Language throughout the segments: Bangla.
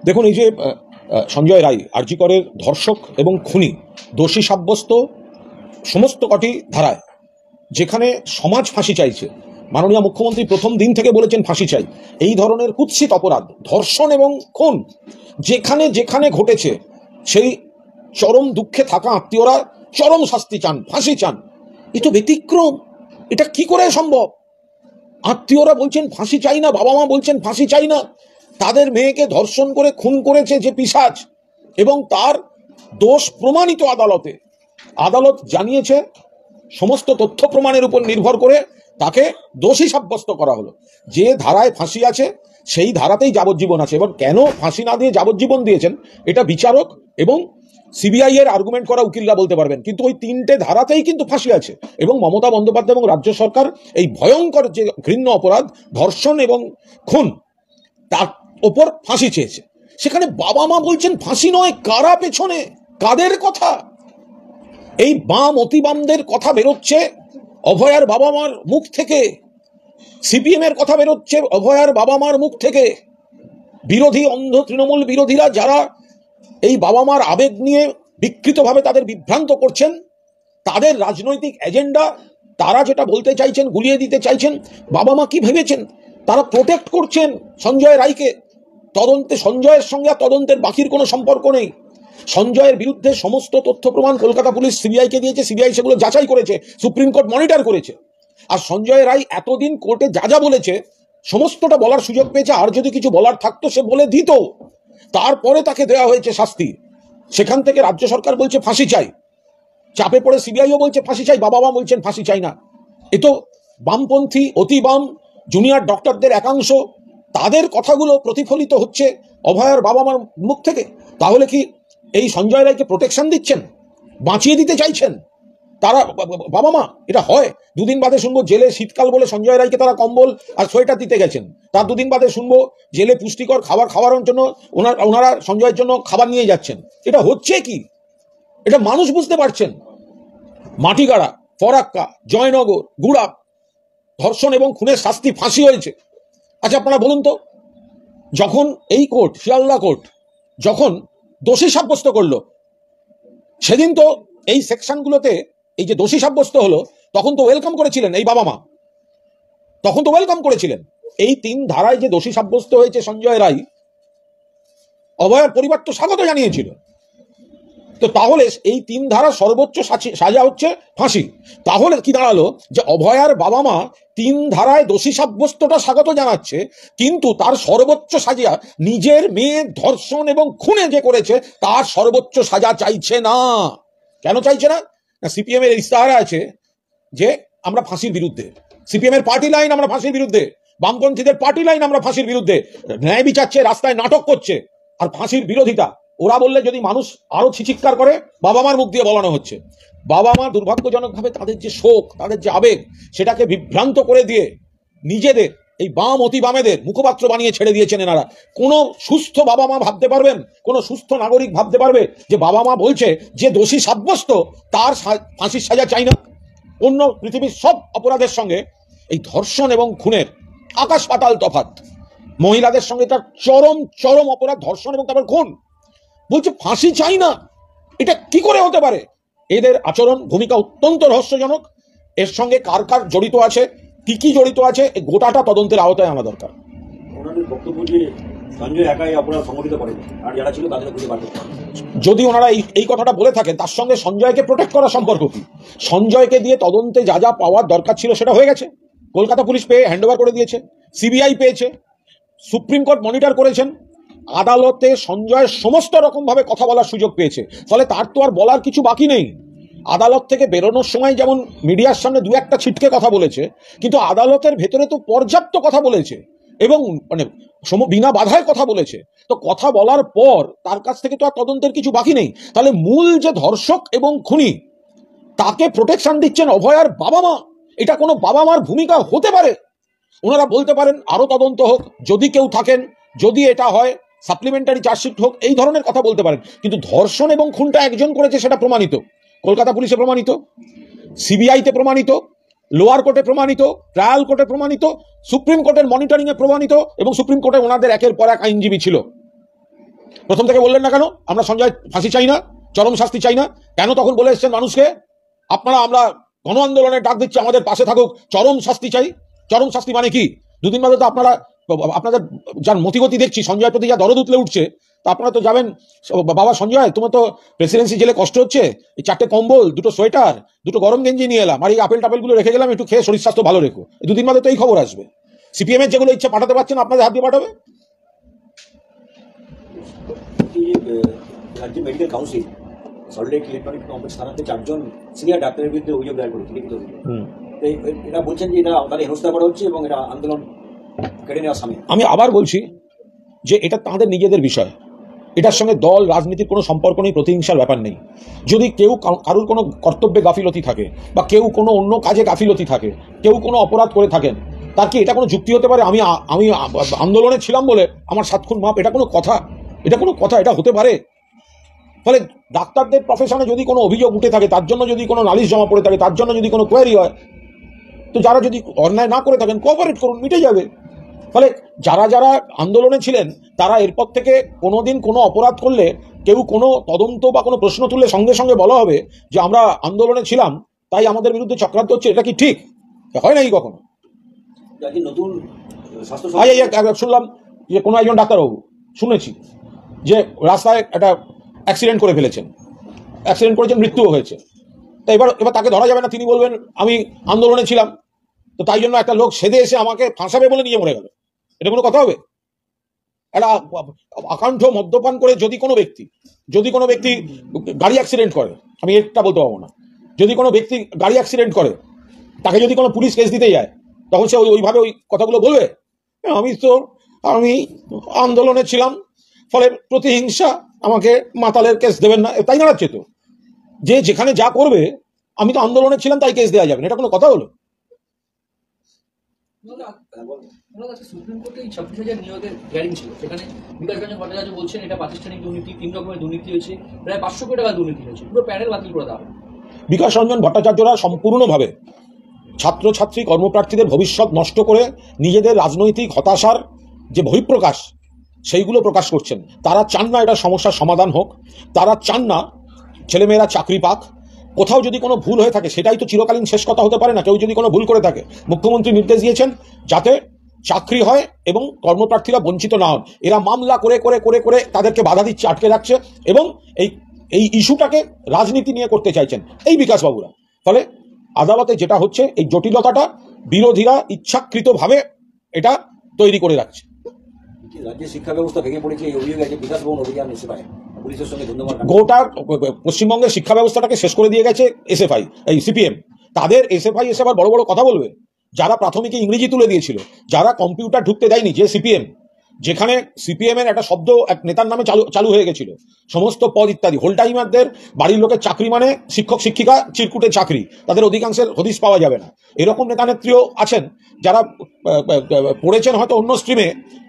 দেখুন, এই যে সঞ্জয় রায় আরজি করের ধর্ষক এবং খুনি দোষী সাব্যস্ত সমস্ত কটি ধারায়, যেখানে সমাজ ফাঁসি চাইছে, মাননীয় মুখ্যমন্ত্রী প্রথম দিন থেকে বলেছেন ফাঁসি চাই। এই ধরনের কুৎসিত অপরাধ ধর্ষণ এবং খুন যেখানে যেখানে ঘটেছে, সেই চরম দুঃখে থাকা আত্মীয়রা চরম শাস্তি চান, ফাঁসি চান। এ তো ব্যতিক্রম। এটা কি করে সম্ভব? আত্মীয়রা বলছেন ফাঁসি চাই না, বাবা মা বলছেন ফাঁসি চাই না। তাদের মেয়েকে ধর্ষণ করে খুন করেছে যে পিশাচ, এবং তার দোষ প্রমাণিত আদালতে। আদালত জানিয়েছে, সমস্ত তথ্য প্রমাণের উপর নির্ভর করে তাকে দোষী সাব্যস্ত করা হলো। যে ধারায় ফাঁসি আছে সেই ধারাতেই যাবজ্জীবন আছে, এবং কেন ফাঁসি না দিয়ে যাবজ্জীবন দিয়েছেন এটা বিচারক এবং সিবিআই এর আর্গুমেন্ট করা উকিলরা বলতে পারবেন, কিন্তু ওই তিনটে ধারাতেই কিন্তু ফাঁসি আছে। এবং মমতা বন্দ্যোপাধ্যায় এবং রাজ্য সরকার এই ভয়ঙ্কর যে ঘৃণ্য অপরাধ ধর্ষণ এবং খুন, তার ওপর ফাঁসি চেয়েছে। সেখানে বাবা মা বলছেন ফাঁসি নয়। কারা পেছনে? কাদের কথা? এই বাম অতিবামদের কথা বেরোচ্ছে অভয়ার বাবা মার মুখ থেকে, সিপিএম এর কথা বেরোচ্ছে অভয়ার বাবা মার মুখ থেকে। বিরোধী অন্ধ তৃণমূল বিরোধীরা যারা এই বাবা মার আবেগ নিয়ে বিকৃতভাবে তাদের বিভ্রান্ত করছেন, তাদের রাজনৈতিক এজেন্ডা, তারা যেটা বলতে চাইছেন, গুলিয়ে দিতে চাইছেন। বাবা মা কি ভেবেছেন? তারা প্রোটেক্ট করছেন সঞ্জয় রায়কে। তদন্তে সঞ্জয়ের সঙ্গে তদন্তের বাকির কোনো সম্পর্ক নেই। সঞ্জয়ের বিরুদ্ধে সমস্ত তথ্য প্রমাণ কলকাতা পুলিশ সিবিআইকে দিয়েছে, সিবিআই সেগুলো যাচাই করেছে, সুপ্রিম কোর্ট মনিটর করেছে। আর সঞ্জয় রায় এতদিন কোর্টে যা যা বলেছে সমস্তটা বলার সুযোগ পেয়েছে। আর যদি কিছু বলার থাকতো সে বলে দিত। তারপরে তাকে দেওয়া হয়েছে শাস্তি। সেখান থেকে রাজ্য সরকার বলছে ফাঁসি চাই, চাপে পড়ে সিবিআইও বলছে ফাঁসি চাই, বাবা মা বলছেন ফাঁসি চাই না। এ তো বামপন্থী, অতি বাম জুনিয়র ডক্টরদের একাংশ, তাদের কথাগুলো প্রতিফলিত হচ্ছে অভয়ার বাবা মার মুখ থেকে। তাহলে কি এই সঞ্জয় রায়কে প্রোটেকশন দিচ্ছেন, বাঁচিয়ে দিতে চাইছেন তারা বাবা মা? এটা হয়? দুদিন বাদে শুনবো জেলে শীতকাল বলে সঞ্জয় রায়কে তারা কম্বল আর সোয়েটার দিতে গেছেন। তার দুদিন বাদে শুনবো জেলে পুষ্টিকর খাবার খাওয়ানোর জন্য ওনারা সঞ্জয়ের জন্য খাবার নিয়ে যাচ্ছেন। এটা হচ্ছে কি? এটা মানুষ বুঝতে পারছেন? মাটিগাড়া, ফরাক্কা, জয়নগর, গুড়াপ ধর্ষণ এবং খুনের শাস্তি ফাঁসি হয়েছে। আচ্ছা আপনারা বলুন তো, যখন এই কোর্ট, শিয়ালদা কোর্ট যখন দোষী সাব্যস্ত করলো, সেদিন তো এই সেকশনগুলোতে এই যে দোষী সাব্যস্ত হলো, তখন তো ওয়েলকাম করেছিলেন এই বাবা মা, তখন তো ওয়েলকাম করেছিলেন। এই তিন ধারায় যে দোষী সাব্যস্ত হয়েছে সঞ্জয় রায়, অভয়ার পরিবার তো স্বাগত জানিয়েছিল। তো তাহলে এই তিন ধারা সর্বোচ্চ সাজা হচ্ছে ফাঁসি। তাহলে কি দাঁড়ালো? যে অভয়ার বাবা মা তিন ধারায় দোষী সাব্যস্তটা স্বাগত জানাচ্ছে, কিন্তু তার সর্বোচ্চ সাজা নিজের মেয়ে ধর্ষণ এবং খুনে যে করেছে তার সর্বোচ্চ সাজা চাইছে না। কেন চাইছে না? সিপিএম এর ইস্তাহারে আছে যে আমরা ফাঁসির বিরুদ্ধে, সিপিএম এর পার্টি লাইন আমরা ফাঁসির বিরুদ্ধে, বামপন্থীদের পার্টি লাইন আমরা ফাঁসির বিরুদ্ধে। ন্যায় বিচারছে, রাস্তায় নাটক করছে, আর ফাঁসির বিরোধিতা। ওরা বললে যদি মানুষ আরো চিৎকার করে, বাবা মার মুখ দিয়ে বলানো হচ্ছে। বাবা মা দুর্ভাগ্যজনকভাবে তাদের যে শোক, তাদের যে আবেগ, সেটাকে বিভ্রান্ত করে দিয়ে নিজেদের এই বাম অতি বামেদের মুখপাত্র বানিয়ে ছেড়ে দিয়েছেন এনারা। কোনো সুস্থ বাবা মা ভাবতে পারবেন, কোনো সুস্থ নাগরিক ভাবতে পারবে যে বাবা মা বলছে যে দোষী সাব্যস্ত তার ফাঁসির সাজা চাই না? অন্য পৃথিবীর সব অপরাধের সঙ্গে এই ধর্ষণ এবং খুনের আকাশ পাতাল তফাৎ। মহিলাদের সঙ্গে তার চরম চরম অপরাধ ধর্ষণ এবং তারপর খুন, বলছে ফাঁসি চাই না। এটা কি করে হতে পারে? এদের আচরণ, ভূমিকা অত্যন্ত রহস্যজনক। এর সঙ্গে কার কার জড়িত আছে, কি কি জড়িত আছে, এই গোটাটা তদন্তের আওতায় আনা দরকার। যদি ওনারা এই কথাটা বলে থাকেন, তার সঙ্গে সঞ্জয়কে প্রোটেক্ট করার সম্পর্ক কি? সঞ্জয়কে দিয়ে তদন্তে যা যা পাওয়ার দরকার ছিল সেটা হয়ে গেছে। কলকাতা পুলিশ পেয়ে হ্যান্ডওভার করে দিয়েছে, সিবিআই পেয়েছে, সুপ্রিম কোর্ট মনিটর করেছেন, আদালতে সঞ্জয় সমস্ত রকম ভাবে কথা বলার সুযোগ পেয়েছে। ফলে তার তো আর বলার কিছু বাকি নেই। আদালত থেকে বেরোনোর সময় যেমন মিডিয়ার সামনে দু একটা ছিটকে কথা বলেছে, কিন্তু আদালতের ভেতরে তো পর্যাপ্ত কথা বলেছে এবং মানে বিনা বাধায় কথা বলেছে। তো কথা বলার পর তার কাছ থেকে তো আর তদন্তের কিছু বাকি নেই। তাহলে মূল যে ধর্ষক এবং খুনি, তাকে প্রোটেকশন দিচ্ছেন অভয়ার বাবা মা। এটা কোনো বাবা মার ভূমিকা হতে পারে? ওনারা বলতে পারেন আরো তদন্ত হোক, যদি কেউ থাকেন, যদি এটা হয় সাপ্লিমেন্টারি চার্জশিট হোক, এই ধরনের কথা বলতে পারেন। কিন্তু ধর্ষণ এবং খুনটা একজন করেছে, সেটা প্রমাণিত, কলকাতা পুলিশে প্রমাণিত, সিবিআইতে প্রমাণিত, লোয়ার কোর্টে প্রমাণিত, ট্রায়াল কোর্টে প্রমাণিত, সুপ্রিম কোর্টের মনিটরিং এ প্রমাণিত, এবং সুপ্রিম কোর্টে ওনাদের একের পর এক আইনজীবী ছিল। প্রথম থেকে বললেন না কেন আমরা সঞ্জয় ফাঁসি চাই না, চরম শাস্তি চাই না? কেন তখন বলে এসছেন মানুষকে আমরা গণ আন্দোলনের ডাক দিচ্ছি, আমাদের পাশে থাকুক, চরম শাস্তি চাই? চরম শাস্তি মানে কি? দুদিন বাদে তো আপনাদের যার মতিগতি দেখছি, সঞ্জয়ের প্রতি যা দরদ উতলে উঠছে, তা আপনারা তো যাবেন, বাবা সঞ্জয় তোমার তো প্রেসিডেন্সি জেলে কষ্ট হচ্ছে, এই 4টে কম্বল, 2টো সোয়েটার, 2টো গরম গেঞ্জি নিয়ে এলাম, আর এই আপেল টাপেলগুলো রেখে গেলাম, একটু খেয়ে শরীর স্বাস্থ্য ভালো রেখো। দুদিন বাদে তো এই খবর আসবে। সিপিএম এর যেগুলো ইচ্ছা পাঠাতে পারছেন, আপনাদের হাত দিয়ে পাঠাবে। রাজ্য medical council Salt Lake electronic complex থানাতে 4 জন সিনিয়র ডাক্তারের বিরুদ্ধে অভিযোগ দায়ের করেছে, লিখিত অভিযোগ। এরা বলছেন যে এটা তাদের হেনস্থা করা হচ্ছে এবং এটা আন্দোলন কেড়ে নেওয়া সামিল। আমি আবার বলছি যে এটা তাদের নিজেদের বিষয়, এটার সঙ্গে দল রাজনীতির কোনো সম্পর্ক নেই, প্রতিহিংসার ব্যাপার নেই। যদি কেউ কারোর কোনো কর্তব্যে গাফিলতি থাকে বা কেউ কোনো অন্য কাজে গাফিলতি থাকে, কেউ কোনো অপরাধ করে থাকেন, তার কি এটা কোনো যুক্তি হতে পারে? আমি আন্দোলনে ছিলাম বলে আমার 7 খুন মাপ, এটা কোনো কথা? এটা কোনো কথা? এটা হতে পারে? ফলে ডাক্তারদের প্রফেশনে যদি কোনো অভিযোগ উঠে থাকে, তার জন্য যদি কোনো নালিশ জমা পড়ে থাকে, তার জন্য যদি কোনো কোয়ারি হয়, তো যারা যদি অন্যায় না করে থাকেন কোঅপারেট করুন, মিটে যাবে। ফলে যারা যারা আন্দোলনে ছিলেন তারা এরপর থেকে কোনোদিন কোনো অপরাধ করলে কেউ কোনো তদন্ত বা কোনো প্রশ্ন তুললে সঙ্গে সঙ্গে বলা হবে যে আমরা আন্দোলনে ছিলাম তাই আমাদের বিরুদ্ধে চক্রান্ত হচ্ছে। এটা কি ঠিক? হয় নাকি কখনো? নতুন শুনলাম যে কোনো একজন ডাক্তারবাবু, শুনেছি যে রাস্তায় একটা অ্যাক্সিডেন্ট করে ফেলেছেন, অ্যাক্সিডেন্ট করেছেন, মৃত্যুও হয়েছে। তো এবার তাকে ধরা যাবে না, তিনি বলবেন আমি আন্দোলনে ছিলাম, তো তাই জন্য একটা লোক সেদে এসে আমাকে ফাঁসাবে বলে নিয়ে মরে গেল। এটা কোনো কথা হবে? একটা আকাণ্ঠ মদ্যপান করে যদি কোনো ব্যক্তি গাড়ি অ্যাক্সিডেন্ট করে, আমি একটা বলতে পারবো না, যদি কোনো ব্যক্তি গাড়ি অ্যাক্সিডেন্ট করে, তাকে যদি কোনো পুলিশ কেস দিতে যায়, তখন সে ওইভাবে ওই কথাগুলো বলবে আমি আন্দোলনে ছিলাম ফলে প্রতিহিংসা, আমাকে মাতালের কেস দেবেন না, তাই দাঁড়াচ্ছে তো। যে যেখানে যা করবে, আমি তো আন্দোলনে ছিলাম তাই কেস দেওয়া যাবে না, এটা কোনো কথা হলো? সুপ্রিম কোর্টে 26,000 নিয়োগের হিয়ারিং ছিল, সেখানে বিকাশ রঞ্জন ভট্টাচার্য বলছেন এটা প্রাতিষ্ঠানিক দুর্নীতি, 3 রকমের দুর্নীতি হয়েছে, প্রায় 500 কোটি টাকা দুর্নীতি হয়েছে, পুরো প্যানেল বাতিল করে দেওয়া হবে। বিকাশ রঞ্জন ভট্টাচার্যরা সম্পূর্ণভাবে ছাত্রছাত্রী কর্মপ্রার্থীদের ভবিষ্যৎ নষ্ট করে নিজেদের রাজনৈতিক হতাশার যে বহিঃপ্রকাশ সেইগুলো প্রকাশ করছেন। তারা চান না এটা সমস্যার সমাধান হোক, তারা চান না ছেলেমেয়েরা চাকরি পাক। কোথাও যদি কোনো ভুল হয়ে থাকে সেটাই তো চিরকালীন শেষ কথা হতে পারে না। কেউ যদি কোনো ভুল করে থাকে, মুখ্যমন্ত্রী নির্দেশ দিয়েছেন যাতে চাকরি হয় এবং কর্মপ্রার্থীরা বঞ্চিত না হন। এরা মামলা করে করে করে করে তাদেরকে বাধা দিচ্ছে, আটকে রাখছে এবং এই ইস্যুটাকে রাজনীতি নিয়ে করতে চাইছেন এই বিকাশবাবুরা। ফলে আদালতে যেটা হচ্ছে, এই জটিলতাটা বিরোধীরা ইচ্ছাকৃতভাবে এটা তৈরি করে রাখছে। রাজ্যের শিক্ষা ব্যবস্থা ভেঙে পড়েছে, এই অভিযোগ আছে বিকাশ ভবন অভিযান এসে পায় পুলিশের সঙ্গে। ধন্যবাদ। গোটা পশ্চিমবঙ্গের শিক্ষা ব্যবস্থাটাকে শেষ করে দিয়ে গেছে এসএফআই, এই সিপিএম। তাদের এসএফআই এসে আবার বড় বড় কথা বলবে। যারা প্রাথমিকে ইংরেজি তুলে দিয়েছিল, যারা কম্পিউটার ঢুকতে দেয়নি, যে সিপিএম, যেখানে সিপিএম এর একটা শব্দ এক নেতার নামে চালু হয়ে গেছিল, সমস্ত পদ ইত্যাদি, হোল টাইমারদের বাড়ির লোকের চাকরি মানে শিক্ষক শিক্ষিকা চিরকুটে চাকরি, তাদের অধিকাংশের হদিশ পাওয়া যাবে না। এরকম নেতা নেত্রীও আছেন যারা পড়েছেন হয়তো অন্য স্ট্রিমে,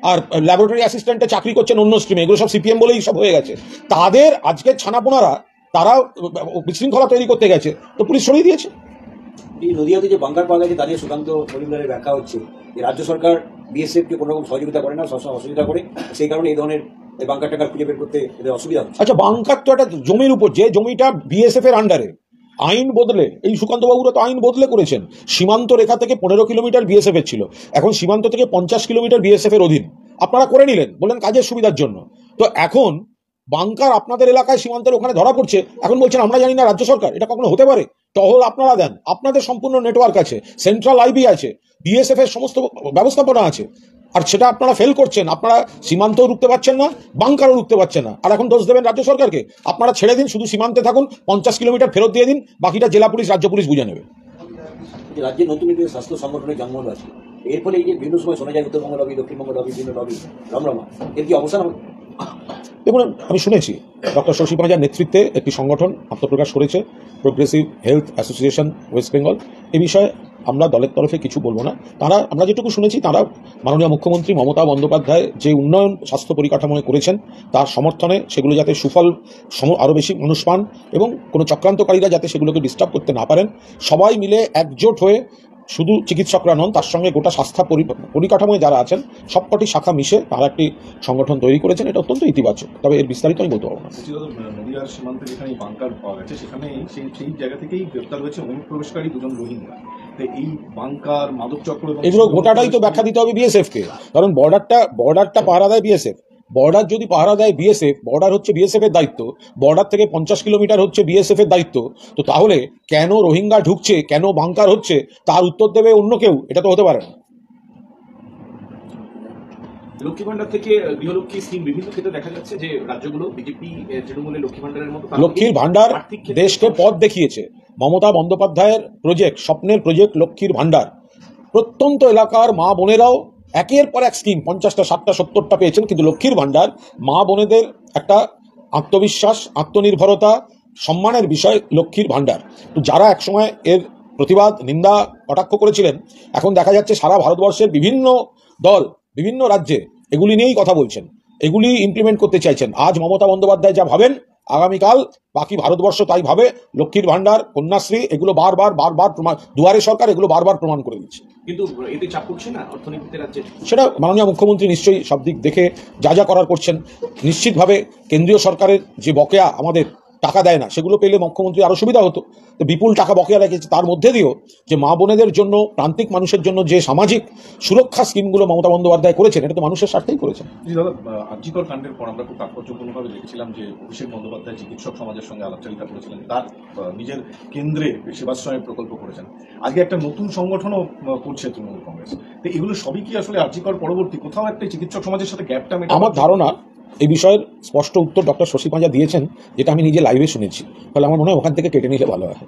আর ল্যাবরেটরি অ্যাসিস্ট্যান্টে চাকরি করছেন অন্য স্ট্রিমে। এগুলো সব সিপিএম বলেই সব হয়ে গেছে। তাদের আজকের ছানাপোনারা তারা বিশৃঙ্খলা তৈরি করতে গেছে, তো পুলিশ সরিয়ে দিয়েছে। নদিয়াতে যে বাঙ্কার পাওয়া গেছে তা নিয়ে সুকান্ত মজুমদারের ব্যাখ্যা হচ্ছে রাজ্য সরকার বিএসএফকে কোনো রকম সহযোগিতা করে না, সবসময় অসুবিধা করে, সেই কারণে এই ধরনের বাঙ্কার টাকা খুঁজে বের করতে এদের অসুবিধা হচ্ছে। আচ্ছা, বাঙ্কার তো একটা জমির উপর, যে জমিটা বিএসএফ এর আন্ডারে, আইন বদলে, এই সুকান্ত বাবুরা তো আইন বদলে করেছেন। সীমান্ত রেখা থেকে 15 কিলোমিটার বিএসএফ এর ছিল, এখন সীমান্ত থেকে 50 কিলোমিটার বিএসএফ এর অধীন। আপনারা করে নিলেন, বললেন কাজের সুবিধার জন্য। তো এখন বাঙ্কার আপনাদের এলাকায় সীমান্তের ওখানে ধরা পড়ছে, এখন বলছেন আমরা জানি না রাজ্য সরকার। এটা কখনো হতে পারে? টহল আপনারা দেন, আপনাদের সম্পূর্ণ নেটওয়ার্ক আছে, সেন্ট্রাল আইবি আছে, বিএসএফ এর সমস্ত ব্যবস্থাপনা আছে, আর সেটা আপনারা ফেল করছেন। আপনারা সীমান্তও রুখতে পারছেন না, বাঙ্কারও রুখতে পারছেন না, আর এখন দোষ দেবেন রাজ্য সরকারকে। আপনারা ছেড়ে দিন, শুধু সীমান্তে থাকুন, 50 কিলোমিটার ফেরত দিয়ে দিন, বাকিটা জেলা পুলিশ, রাজ্য পুলিশ বুঝে নেবে। রাজ্যে নতুন একটি স্বাস্থ্য সংগঠনের জন্ম আছে, এর ফলে এই যে বিভিন্ন সময় শোনা যায় উত্তরবঙ্গ লবি, দক্ষিণবঙ্গ লবি, বিভিন্ন লবি রমরমা, এর কি অবসান হবে? দেখুন, আমি শুনেছি ডক্টর শশী পাঁজার নেতৃত্বে একটি সংগঠন আত্মপ্রকাশ করেছে, progressive health association West Bengal. এ বিষয়ে আমরা দলের তরফে কিছু বলবো না। তারা, আমরা যেটুকু শুনেছি, তারা মাননীয় মুখ্যমন্ত্রী মমতা বন্দ্যোপাধ্যায় যে উন্নয়ন স্বাস্থ্য পরিকাঠামোয় করেছেন তার সমর্থনে সেগুলো যাতে সুফল আরও বেশি মানুষ পান এবং কোনো চক্রান্তকারীরা যাতে সেগুলোকে ডিস্টার্ব করতে না পারেন, সবাই মিলে একজোট হয়ে, শুধু চিকিৎসকরা নন, তার সঙ্গে গোটা স্বাস্থ্য পরিকাঠামোয় যারা আছেন সবকটি শাখা মিশে তারা একটি সংগঠন তৈরি করেছেন। এটা অত্যন্ত ইতিবাচক, তবে এর বিস্তারিত আমি বলতে পারবো না। নদীয়ার সীমান্তে যেখানে বাংকার পাওয়া গেছে সেখানে সেই জায়গা থেকেই গ্রেপ্তার হয়েছে অনুপ্রবেশকারী 2 রোহিঙ্গা। এই বাংকার, মাদক চক্র, এগুলো গোটাটাই তো ব্যাখ্যা দিতে হবে বিএসএফ কে, কারণ বর্ডারটা পাহারা দেয় বিএসএফ। বর্ডার যদি পাহারা দেয় বিএসএফ, বর্ডার হচ্ছে বিএসএফ এর দায়িত্ব, বর্ডার থেকে 50 কিলোমিটার হচ্ছে বিএসএফ এর দায়িত্ব। তো তাহলে কেন রোহিঙ্গা ঢুকছে, কেন বাংকার হচ্ছে, তার উত্তর দেবে অন্য কেউ? এটা তো হতে পারে না। লক্ষ্মী ভান্ডার থেকে গৃহলক্ষ্মী স্কিম বিভিন্ন ক্ষেত্রে দেখা যাচ্ছে যে রাজ্যগুলো বিজেপি তৃণমূলের লক্ষ্মী ভান্ডারের মতো লক্ষ্মীর ভান্ডার দেশকে পথ দেখিয়েছে। মমতা বন্দ্যোপাধ্যায়ের প্রজেক্ট, স্বপ্নের প্রজেক্ট লক্ষ্মীর ভান্ডার, প্রত্যন্ত এলাকার মা বোনেরাও একের পর এক স্কিম 50টা, 60টা, 70টা পেয়েছেন। কিন্তু লক্ষ্মীর ভান্ডার মা বোনেদের একটা আত্মবিশ্বাস, আত্মনির্ভরতা, সম্মানের বিষয় লক্ষ্মীর ভান্ডার। তো যারা একসময় এর প্রতিবাদ, নিন্দা, কটাক্ষ করেছিলেন, এখন দেখা যাচ্ছে সারা ভারতবর্ষের বিভিন্ন দল, বিভিন্ন রাজ্যে এগুলি নিয়েই কথা বলছেন, এগুলি ইমপ্লিমেন্ট করতে চাইছেন। আজ মমতা বন্দ্যোপাধ্যায় যা ভাবেন, আগামীকাল বাকি ভারতবর্ষ তাই ভাবে। লক্ষ্মীর ভান্ডার, কন্যাশ্রী, এগুলো বারবার প্রমাণ, দুয়ারে সরকার এগুলো বারবার প্রমাণ করে দিচ্ছে। কিন্তু এতে চাপ পড়ছে না অর্থনীতিতে রাজ্যে? সেটা মাননীয় মুখ্যমন্ত্রী নিশ্চয়ই সব দিক দেখে যা যা করার করছেন। নিশ্চিতভাবে কেন্দ্রীয় সরকারের যে বকেয়া আমাদের টাকা দেয় না, সেগুলো পেলে মুখ্যমন্ত্রী আরও সুবিধা হতো। তো বিপুল টাকা বকেয়া রেখেছে, তার মধ্যে দিয়েও যে মা বোনেদের জন্য, প্রান্তিক মানুষের জন্য যে সামাজিক সুরক্ষা স্কিমগুলো মমতা বন্দ্যোপাধ্যায় করেছেন, এটা তো মানুষের স্বার্থেই করেছেন। দাদা, আরজিকর কাণ্ডের পর আমরা খুব তাৎপর্যপূর্ণভাবে দেখেছিলাম যে অভিষেক বন্দ্যোপাধ্যায় চিকিৎসক সমাজের সঙ্গে আলাপচারিতা করেছিলেন, তার নিজের কেন্দ্রে সেবাশ্রমের প্রকল্প করেছেন। আজকে একটা নতুন সংগঠনও করছে তৃণমূল কংগ্রেস। তো এগুলো সবই কি আসলে আরজিকর পরবর্তী কোথাও একটা চিকিৎসক সমাজের সাথে গ্যাপটা মেটানোর? আমার ধারণা এই বিষয়ের স্পষ্ট উত্তর ডক্টর শশী পাঁজা দিয়েছেন, যেটা আমি নিজে লাইভে শুনেছি। ফলে আমার মনে হয় ওখান থেকে কেটে নিলে ভালো হয়।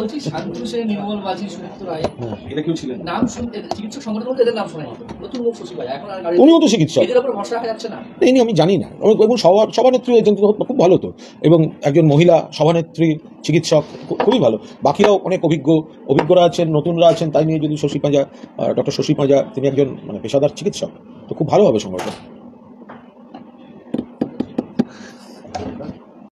বলছি শান্তু সেন, নির্মল বাজি, সুমিত্র রায়, এটা কেউ ছিলেন নাম শুনতে চিকিৎসক সংগঠন বলতে এদের নাম শোনা যেত। নতুন মুখ শশী ভাই, এখন আর উনিও তো চিকিৎসক, এদের উপর ভরসা রাখা যাচ্ছে না। এই নিয়ে আমি জানি না। এবং সভানেত্রী হয়েছেন, খুব ভালো তো। এবং একজন মহিলা সভানেত্রী, চিকিৎসক, খুবই ভালো। বাকিরাও অনেক অভিজ্ঞরা আছেন, নতুনরা আছেন। তাই নিয়ে যদি ডক্টর শশী পাঁজা, তিনি একজন পেশাদার চিকিৎসক, তো খুব ভালো হবে সংগঠন।